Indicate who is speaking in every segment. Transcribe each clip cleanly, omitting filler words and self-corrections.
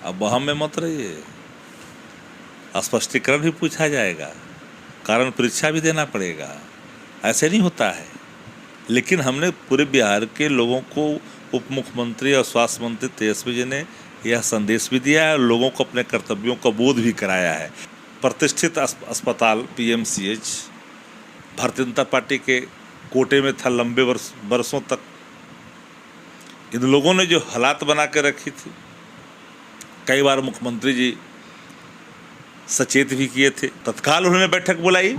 Speaker 1: अब वहाँ में मत रहिए, स्पष्टीकरण भी पूछा जाएगा, कारण परीक्षा भी देना पड़ेगा। ऐसे नहीं होता है। लेकिन हमने पूरे बिहार के लोगों को, उप मुख्यमंत्री और स्वास्थ्य मंत्री तेजस्वी जी ने यह संदेश भी दिया है और लोगों को अपने कर्तव्यों का बोध भी कराया है। प्रतिष्ठित अस्पताल पीएमसीएच भारतीय जनता पार्टी के कोटे में था लंबे वर्षों तक। इन लोगों ने जो हालात बना के रखी थी, कई बार मुख्यमंत्री जी सचेत भी किए थे। तत्काल उन्होंने बैठक बुलाई,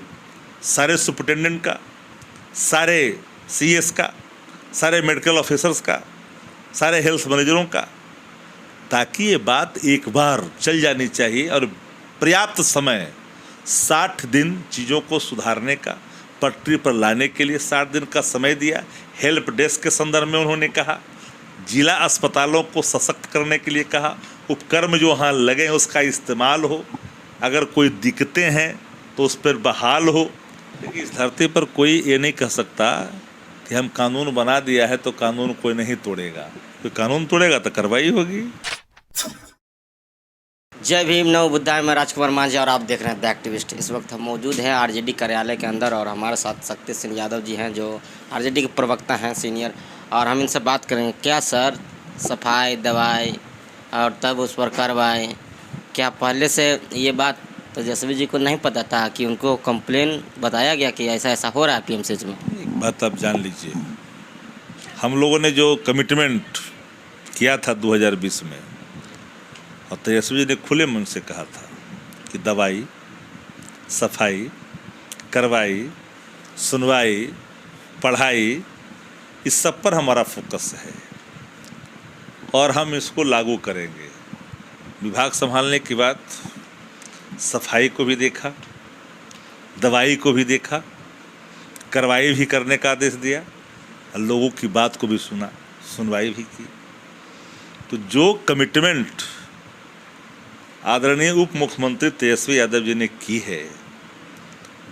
Speaker 1: सारे सुपरिटेंडेंट का, सारे सीएस का, सारे मेडिकल ऑफिसर्स का, सारे हेल्थ मैनेजरों का, ताकि ये बात एक बार चल जानी चाहिए। और पर्याप्त समय 60 दिन चीज़ों को सुधारने का, पटरी पर लाने के लिए 60 दिन का समय दिया। हेल्प डेस्क के संदर्भ में उन्होंने कहा, जिला अस्पतालों को सशक्त करने के लिए कहा, उपकरण जो वहाँ लगे उसका इस्तेमाल हो, अगर कोई दिक्कतें हैं तो उस पर बहाल हो। लेकिन इस धरती पर कोई ये नहीं कह सकता कि हम कानून बना दिया है तो कानून कोई नहीं तोड़ेगा। कोई कानून तोड़ेगा तो कार्रवाई होगी।
Speaker 2: जय भीम, नव बुद्धाय। मैं राजकुमार मांझी और आप देख रहे हैं द एक्टिविस्ट। इस वक्त हम मौजूद हैं आरजेडी कार्यालय के अंदर और हमारे साथ शक्ति सिंह यादव जी हैं जो आरजेडी के प्रवक्ता हैं, सीनियर, और हम इनसे बात करेंगे। क्या सर, सफाई, दवाई और तब उस पर कार्रवाई, क्या पहले से ये बात तेजस्वी जी को नहीं पता था कि उनको कंप्लेन बताया गया कि ऐसा ऐसा हो रहा है पीएमसीएच में?
Speaker 1: एक बात आप जान लीजिए, हम लोगों ने जो कमिटमेंट किया था 2020 में, और तेजस्वी जी ने खुले मन से कहा था कि दवाई, सफाई, कार्रवाई, सुनवाई, पढ़ाई, इस सब पर हमारा फोकस है और हम इसको लागू करेंगे। विभाग संभालने के बाद सफाई को भी देखा, दवाई को भी देखा, कार्रवाई भी करने का आदेश दिया और लोगों की बात को भी सुना, सुनवाई भी की। तो जो कमिटमेंट आदरणीय उप मुख्यमंत्री तेजस्वी यादव जी ने की है,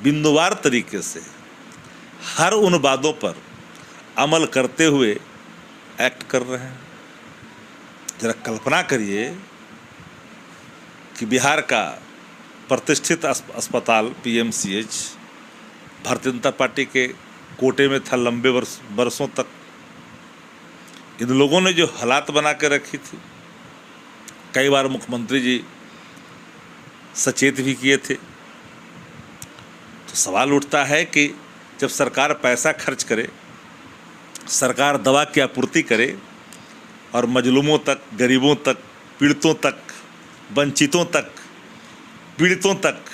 Speaker 1: बिंदुवार तरीके से हर उन बातों पर अमल करते हुए एक्ट कर रहे हैं। जरा कल्पना करिए कि बिहार का प्रतिष्ठित अस्पताल पीएमसीएच भारतीय जनता पार्टी के कोटे में था लंबे वर्षों तक। इन लोगों ने जो हालात बना के रखी थी, कई बार मुख्यमंत्री जी सचेत भी किए थे। तो सवाल उठता है कि जब सरकार पैसा खर्च करे, सरकार दवा की आपूर्ति करे और मजलूमों तक, गरीबों तक, पीड़ितों तक, वंचितों तक, पीड़ितों तक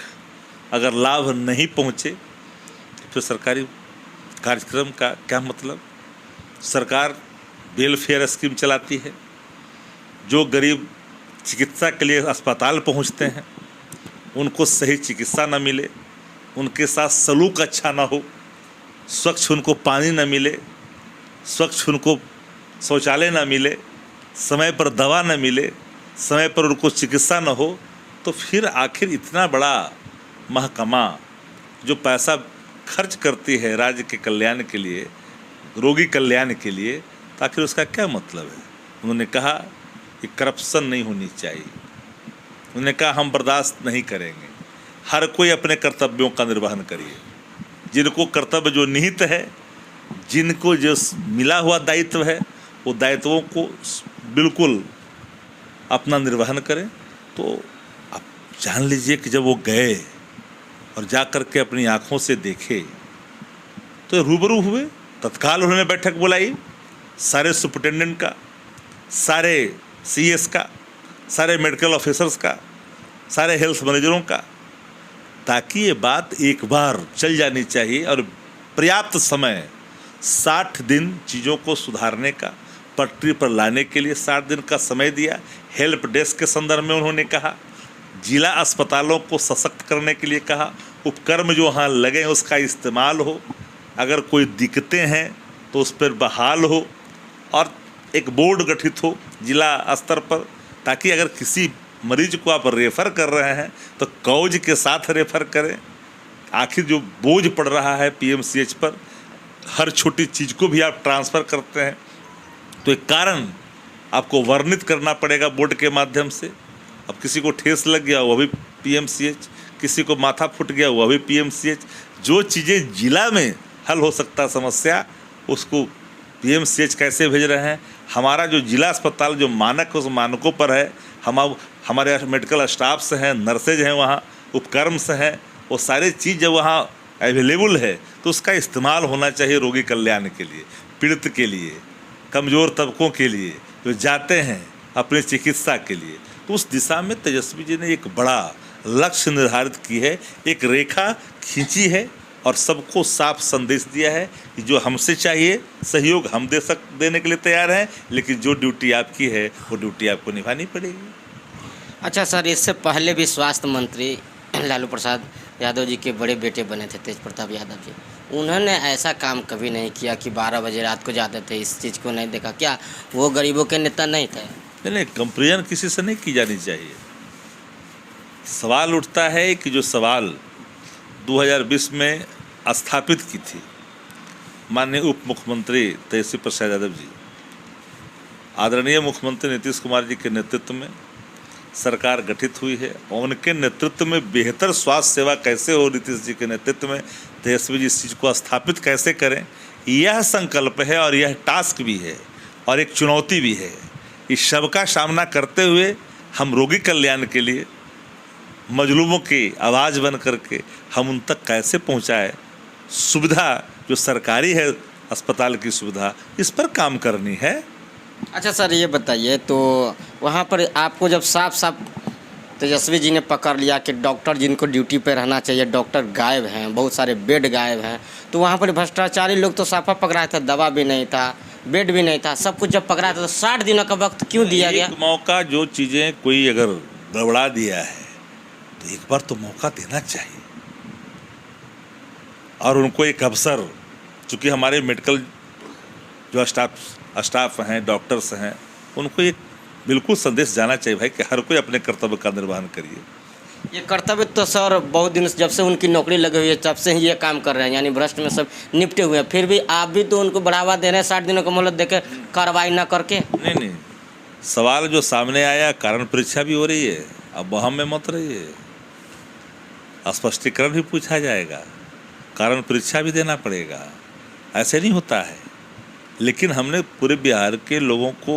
Speaker 1: अगर लाभ नहीं पहुँचे तो फिर सरकारी कार्यक्रम का क्या मतलब? सरकार वेलफेयर स्कीम चलाती है, जो गरीब चिकित्सा के लिए अस्पताल पहुँचते हैं उनको सही चिकित्सा न मिले, उनके साथ सलूक अच्छा ना हो, स्वच्छ उनको पानी न मिले, स्वच्छ उनको शौचालय न मिले, समय पर दवा न मिले, समय पर उनको चिकित्सा न हो, तो फिर आखिर इतना बड़ा महकमा जो पैसा खर्च करती है राज्य के कल्याण के लिए, रोगी कल्याण के लिए, तो आखिर उसका क्या मतलब है? उन्होंने कहा कि करप्शन नहीं होनी चाहिए। उन्होंने कहा हम बर्दाश्त नहीं करेंगे। हर कोई अपने कर्तव्यों का निर्वहन करिए। जिनको कर्तव्य जो निहित है, जिनको जो मिला हुआ दायित्व है, वो दायित्वों को बिल्कुल अपना निर्वहन करें। तो आप जान लीजिए कि जब वो गए और जा कर के अपनी आँखों से देखे तो रूबरू हुए। तत्काल उन्होंने बैठक बुलाई, सारे सुपरिटेंडेंट का, सारे सीएस का, सारे मेडिकल ऑफिसर्स का, सारे हेल्थ मैनेजरों का, ताकि ये बात एक बार चल जानी चाहिए। और पर्याप्त समय 60 दिन चीज़ों को सुधारने का, पटरी पर लाने के लिए 60 दिन का समय दिया। हेल्प डेस्क के संदर्भ में उन्होंने कहा, जिला अस्पतालों को सशक्त करने के लिए कहा, उपकरण जो वहाँ लगे उसका इस्तेमाल हो, अगर कोई दिक्कतें हैं तो उस पर बहाल हो, और एक बोर्ड गठित हो जिला स्तर पर, ताकि अगर किसी मरीज को आप रेफ़र कर रहे हैं तो कौज के साथ रेफ़र करें। आखिर जो बोझ पड़ रहा है पीएमसीएच पर, हर छोटी चीज़ को भी आप ट्रांसफ़र करते हैं, तो एक कारण आपको वर्णित करना पड़ेगा बोर्ड के माध्यम से। अब किसी को ठेस लग गया वो भी पीएमसीएच, किसी को माथा फूट गया वो भी पीएमसीएच। जो चीज़ें जिला में हल हो सकता समस्या उसको पीएमसीएच कैसे भेज रहे हैं। हमारा जो जिला अस्पताल जो मानक उस मानकों पर है, हमारे मेडिकल स्टाफ से हैं, नर्सेज हैं, वहाँ उपकर्म से हैं, वो सारी चीज़ जब वहाँ अवेलेबल है तो उसका इस्तेमाल होना चाहिए रोगी कल्याण के लिए, पीड़ित के लिए, कमज़ोर तबकों के लिए जो जाते हैं अपनी चिकित्सा के लिए। तो उस दिशा में तेजस्वी जी ने एक बड़ा लक्ष्य निर्धारित की है, एक रेखा खींची है और सबको साफ संदेश दिया है कि जो हमसे चाहिए सहयोग हम देने के लिए तैयार हैं, लेकिन जो ड्यूटी आपकी है वो ड्यूटी आपको निभानी पड़ेगी।
Speaker 2: अच्छा सर, इससे पहले भी स्वास्थ्य मंत्री लालू प्रसाद यादव जी के बड़े बेटे बने थे तेज प्रताप यादव जी, उन्होंने ऐसा काम कभी नहीं किया कि 12 बजे रात को जाते थे, इस चीज़ को नहीं देखा। क्या वो गरीबों के नेता नहीं थे?
Speaker 1: नहीं, कंपेरिजन किसी से नहीं की जानी चाहिए। सवाल उठता है कि जो सवाल 2020 में स्थापित की थी माननीय उप मुख्यमंत्री तेजस्वी प्रसाद यादव जी, आदरणीय मुख्यमंत्री नीतीश कुमार जी के नेतृत्व में सरकार गठित हुई है और उनके नेतृत्व में बेहतर स्वास्थ्य सेवा कैसे हो, नीतीश जी के नेतृत्व में तेजस्वी जी इस चीज़ को स्थापित कैसे करें, यह संकल्प है और यह टास्क भी है और एक चुनौती भी है। इस सब का सामना करते हुए हम रोगी कल्याण के लिए मजलूमों की आवाज़ बन करके हम उन तक कैसे पहुंचाए, सुविधा जो सरकारी है अस्पताल की सुविधा, इस पर काम करनी है।
Speaker 2: अच्छा सर, ये बताइए तो वहाँ पर आपको जब साफ साफ तेजस्वी जी ने पकड़ लिया कि डॉक्टर जिनको ड्यूटी पे रहना चाहिए डॉक्टर गायब हैं, बहुत सारे बेड गायब हैं, तो वहाँ पर भ्रष्टाचारी लोग तो साफा पकड़ाए थे, दवा भी नहीं था, बेड भी नहीं था, सब कुछ जब पकड़ा था तो 60 दिनों का वक्त क्यों दिया गया?
Speaker 1: एक मौका, जो चीज़ें कोई अगर गड़बड़ा दिया है तो एक बार तो मौका देना चाहिए और उनको एक अवसर, चूँकि हमारे मेडिकल जो स्टाफ हैं, डॉक्टर्स हैं, उनको एक बिल्कुल संदेश जाना चाहिए भाई कि हर कोई अपने कर्तव्य का निर्वहन करिए।
Speaker 2: ये कर्तव्य तो सर बहुत दिन जब से उनकी नौकरी लगी हुई है तब से ही ये काम कर रहे हैं, यानी भ्रष्ट में सब निपटे हुए हैं, फिर भी आप भी तो उनको बढ़ावा दे रहे हैं 60 दिनों का मोहलत देकर कार्रवाई ना करके।
Speaker 1: नहीं, सवाल जो सामने आया, कारण परीक्षा भी हो रही है, अब वहम में मत रहिए, स्पष्टीकरण भी पूछा जाएगा, कारण परीक्षा भी देना पड़ेगा, ऐसे नहीं होता है। लेकिन हमने पूरे बिहार के लोगों को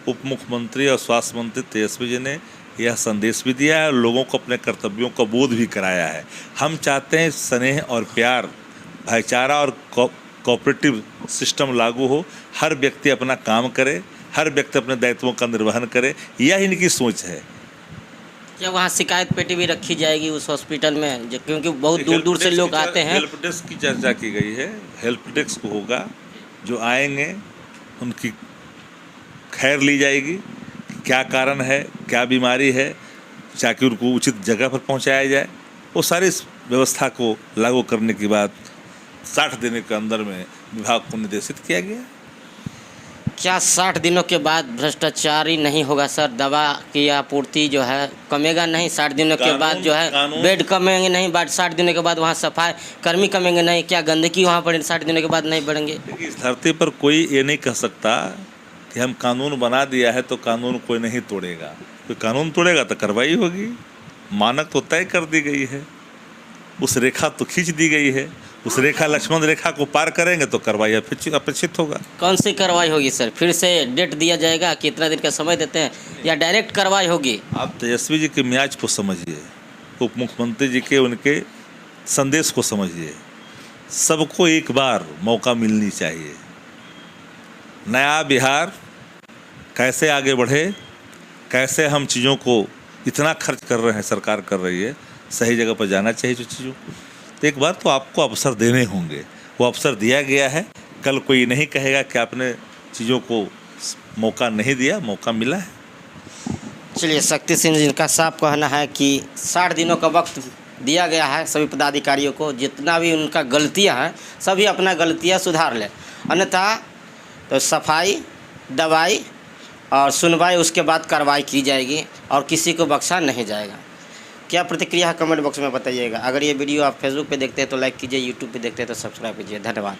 Speaker 1: उप मुख्यमंत्री और स्वास्थ्य मंत्री तेजस्वी जी ने यह संदेश भी दिया है और लोगों को अपने कर्तव्यों का बोध भी कराया है। हम चाहते हैं स्नेह और प्यार, भाईचारा और कोऑपरेटिव सिस्टम लागू हो, हर व्यक्ति अपना काम करे, हर व्यक्ति अपने दायित्वों का निर्वहन करे, यह इनकी सोच है।
Speaker 2: क्या वहाँ शिकायत पेटी भी रखी जाएगी उस हॉस्पिटल में, क्योंकि बहुत दूर दूर से लोग आते हैं?
Speaker 1: हेल्प डेस्क की चर्चा की गई है, हेल्प डेस्क होगा, जो आएंगे उनकी खैर ली जाएगी, क्या कारण है, क्या बीमारी है, ताकि उनको उचित जगह पर पहुंचाया जाए। वो सारी इस व्यवस्था को लागू करने के बाद 60 दिन के अंदर में विभाग को निर्देशित किया गया।
Speaker 2: क्या 60 दिनों के बाद भ्रष्टाचारी नहीं होगा सर? दवा की आपूर्ति जो है कमेगा नहीं 60 दिनों के बाद, जो है बेड कमेंगे नहीं, बाद 60 दिनों के बाद वहाँ सफाई कर्मी कमेंगे नहीं, क्या गंदगी वहाँ पर 60 दिनों के बाद नहीं बढ़ेंगे?
Speaker 1: इस धरती पर कोई ये नहीं कह सकता कि हम कानून बना दिया है तो कानून कोई नहीं तोड़ेगा। कोई कानून तोड़ेगा तो कार्रवाई होगी। मानक तो तय कर दी गई है, उस रेखा तो खींच दी गई है, उस रेखा लक्ष्मण रेखा को पार करेंगे तो कार्रवाई अपेक्षित होगा।
Speaker 2: कौन सी कार्रवाई होगी सर? फिर से डेट दिया जाएगा, कितना दिन का समय देते हैं, या डायरेक्ट कार्रवाई होगी?
Speaker 1: आप तेजस्वी जी के मियाज को समझिए, उप मुख्यमंत्री जी के उनके संदेश को समझिए। सबको एक बार मौका मिलनी चाहिए। नया बिहार कैसे आगे बढ़े, कैसे हम चीज़ों को इतना खर्च कर रहे हैं, सरकार कर रही है, सही जगह पर जाना चाहिए जो चीज़ों को। तो एक बार तो आपको अवसर देने होंगे, वो अवसर दिया गया है। कल कोई नहीं कहेगा कि आपने चीज़ों को मौका नहीं दिया, मौका मिला है।
Speaker 2: चलिए, शक्ति सिंह जी का साफ कहना है कि 60 दिनों का वक्त दिया गया है सभी पदाधिकारियों को, जितना भी उनका गलतियां हैं सभी अपना गलतियां सुधार लें, अन्यथा तो सफाई, दवाई और सुनवाई, उसके बाद कार्रवाई की जाएगी और किसी को बख्शा नहीं जाएगा। क्या प्रतिक्रिया है कमेंट बॉक्स में बताइएगा। अगर ये वीडियो आप फेसबुक पे देखते हैं तो लाइक कीजिए, यूट्यूब पे देखते हैं तो सब्सक्राइब कीजिए। धन्यवाद।